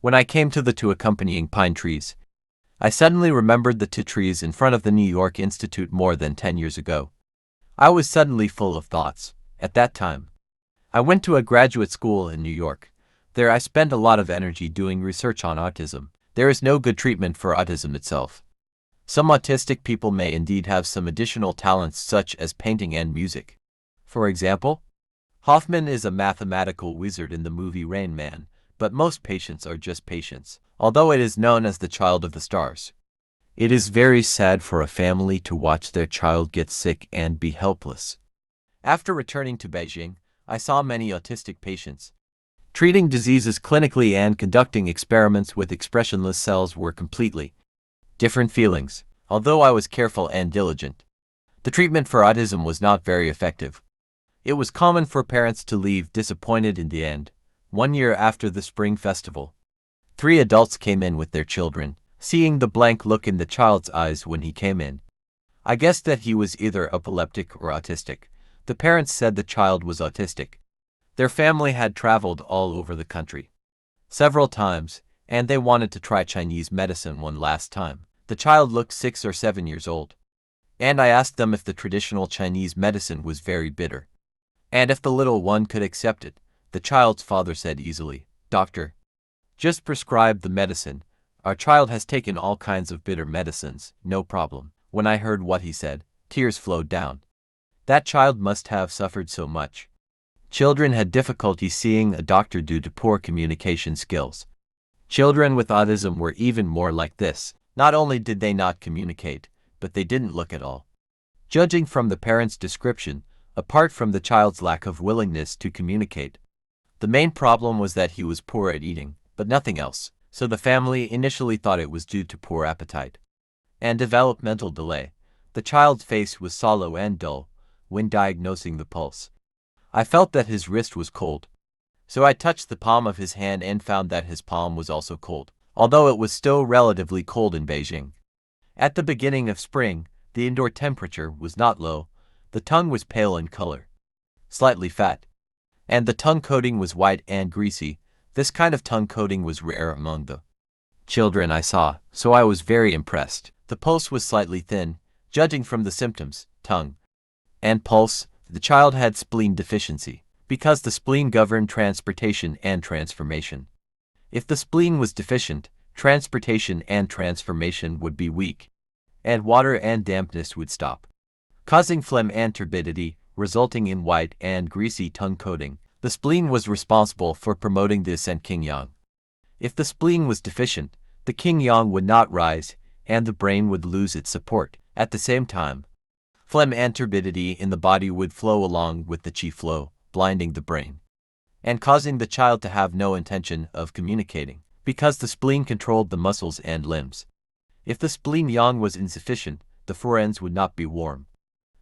When I came to the two accompanying pine trees, I suddenly remembered the two trees in front of the New York Institute more than 10 years ago. I was suddenly full of thoughts. At that time, I went to a graduate school in New York. There I spent a lot of energy doing research on autism. There is no good treatment for autism itself. Some autistic people may indeed have some additional talents such as painting and music. For example, Hoffman is a mathematical wizard in the movie Rain Man, but most patients are just patients, although it is known as the child of the stars. It is very sad for a family to watch their child get sick and be helpless. After returning to Beijing, I saw many autistic patients. Treating diseases clinically and conducting experiments with expressionless cells were completely different feelings, although I was careful and diligent. The treatment for autism was not very effective. It was common for parents to leave disappointed in the end. 1 year after the Spring Festival, 3 adults came in with their children, seeing the blank look in the child's eyes when he came in. I guessed that he was either epileptic or autistic. The parents said the child was autistic. Their family had traveled all over the country several times, and they wanted to try Chinese medicine one last time. The child looked 6 or 7 years old, and I asked them if the traditional Chinese medicine was very bitter, and if the little one could accept it. The child's father said easily, "Doctor, just prescribe the medicine. Our child has taken all kinds of bitter medicines, no problem." When I heard what he said, tears flowed down. That child must have suffered so much. Children had difficulty seeing a doctor due to poor communication skills. Children with autism were even more like this. Not only did they not communicate, but they didn't look at all. Judging from the parent's description, apart from the child's lack of willingness to communicate, the main problem was that he was poor at eating, but nothing else. So the family initially thought it was due to poor appetite and developmental delay. The child's face was sallow and dull. When diagnosing the pulse, I felt that his wrist was cold. So I touched the palm of his hand and found that his palm was also cold, although it was still relatively cold in Beijing. At the beginning of spring, the indoor temperature was not low. The tongue was pale in color, slightly fat, and the tongue coating was white and greasy. This kind of tongue coating was rare among the children I saw, so I was very impressed. The pulse was slightly thin, judging from the symptoms, tongue and pulse. The child had spleen deficiency, because the spleen governed transportation and transformation. If the spleen was deficient, transportation and transformation would be weak, and water and dampness would stop, causing phlegm and turbidity, resulting in white and greasy tongue coating. The spleen was responsible for promoting the ascent yin-yang. If the spleen was deficient, the yin-yang would not rise, and the brain would lose its support. At the same time, phlegm and turbidity in the body would flow along with the qi flow, blinding the brain, and causing the child to have no intention of communicating, because the spleen controlled the muscles and limbs. If the spleen yang was insufficient, the foreends would not be warm,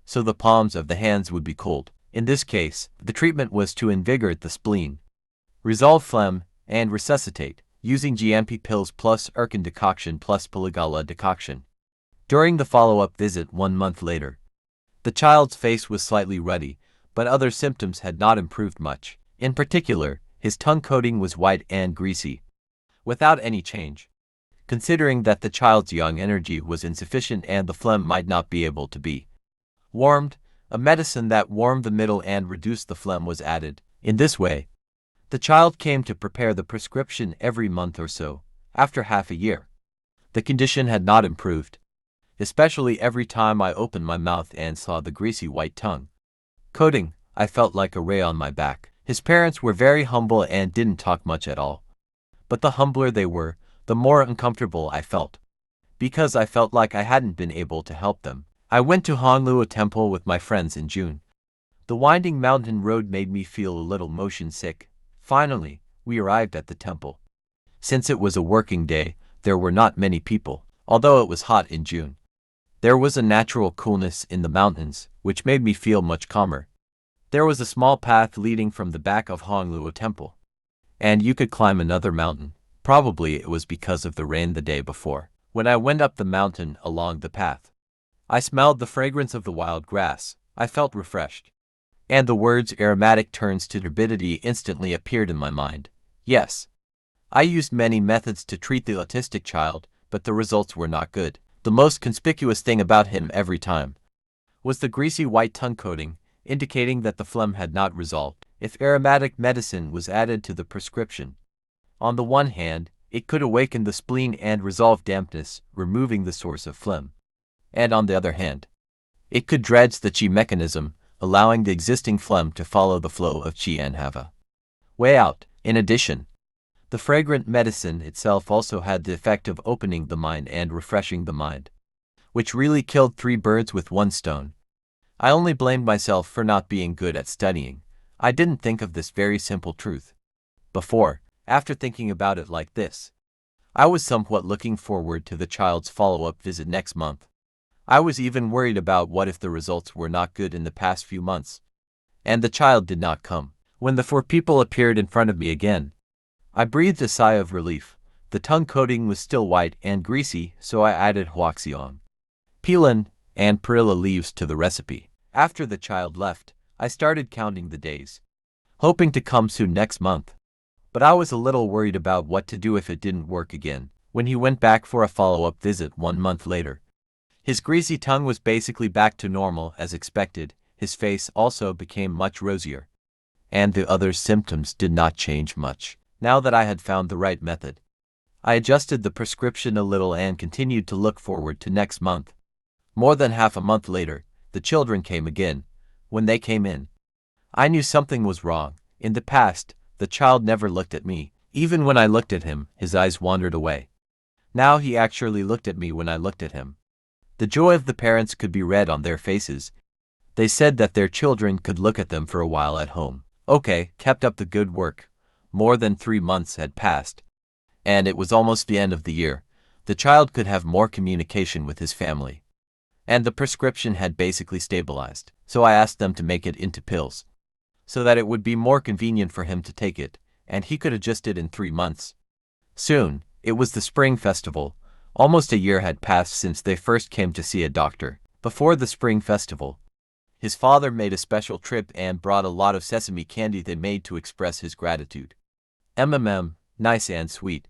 so the palms of the hands would be cold. In this case, the treatment was to invigorate the spleen, resolve phlegm, and resuscitate, using GMP pills plus Erkin decoction plus Polygala decoction. During the follow-up visit 1 month later, the child's face was slightly ruddy, but other symptoms had not improved much. In particular, his tongue coating was white and greasy, without any change. Considering that the child's yang energy was insufficient and the phlegm might not be able to be warmed, a medicine that warmed the middle and reduced the phlegm was added. In this way, the child came to prepare the prescription every month or so. After half a year, the condition had not improved, especially every time I opened my mouth and saw the greasy white tongue coating. I felt like a ray on my back. His parents were very humble and didn't talk much at all. But the humbler they were, the more uncomfortable I felt, because I felt like I hadn't been able to help them. I went to Honglua Temple with my friends in June. The winding mountain road made me feel a little motion sick. Finally, we arrived at the temple. Since it was a working day, there were not many people, although it was hot in June. There was a natural coolness in the mountains, which made me feel much calmer. There was a small path leading from the back of Honglua Temple, and you could climb another mountain. Probably it was because of the rain the day before. When I went up the mountain along the path, I smelled the fragrance of the wild grass. I felt refreshed, and the words aromatic turns to turbidity instantly appeared in my mind. Yes, I used many methods to treat the autistic child, but the results were not good. The most conspicuous thing about him every time was the greasy white tongue coating, indicating that the phlegm had not resolved. If aromatic medicine was added to the prescription, on the one hand, it could awaken the spleen and resolve dampness, removing the source of phlegm. And on the other hand, it could dredge the qi mechanism, allowing the existing phlegm to follow the flow of qi and have a way out. In addition, the fragrant medicine itself also had the effect of opening the mind and refreshing the mind, which really killed 3 birds with 1 stone. I only blamed myself for not being good at studying. I didn't think of this very simple truth before. After thinking about it like this, I was somewhat looking forward to the child's follow-up visit next month. I was even worried about what if the results were not good in the past few months, and the child did not come. When the 4 people appeared in front of me again, I breathed a sigh of relief. The tongue coating was still white and greasy, so I added huaxiong, pilan, and perilla leaves to the recipe. After the child left, I started counting the days, hoping to come soon next month. But I was a little worried about what to do if it didn't work again. When he went back for a follow-up visit 1 month later, his greasy tongue was basically back to normal as expected. His face also became much rosier, and the other symptoms did not change much. Now that I had found the right method, I adjusted the prescription a little and continued to look forward to next month. More than half a month later, the children came again. When they came in, I knew something was wrong. In the past, the child never looked at me. Even when I looked at him, his eyes wandered away. Now he actually looked at me when I looked at him. The joy of the parents could be read on their faces. They said that their children could look at them for a while at home. Okay, kept up the good work. More than 3 months had passed, and it was almost the end of the year. The child could have more communication with his family, and the prescription had basically stabilized. So I asked them to make it into pills, so that it would be more convenient for him to take it, and he could adjust it in 3 months. Soon, it was the spring festival. Almost a year had passed since they first came to see a doctor. Before the spring festival, his father made a special trip and brought a lot of sesame candy they made to express his gratitude. Nice and sweet.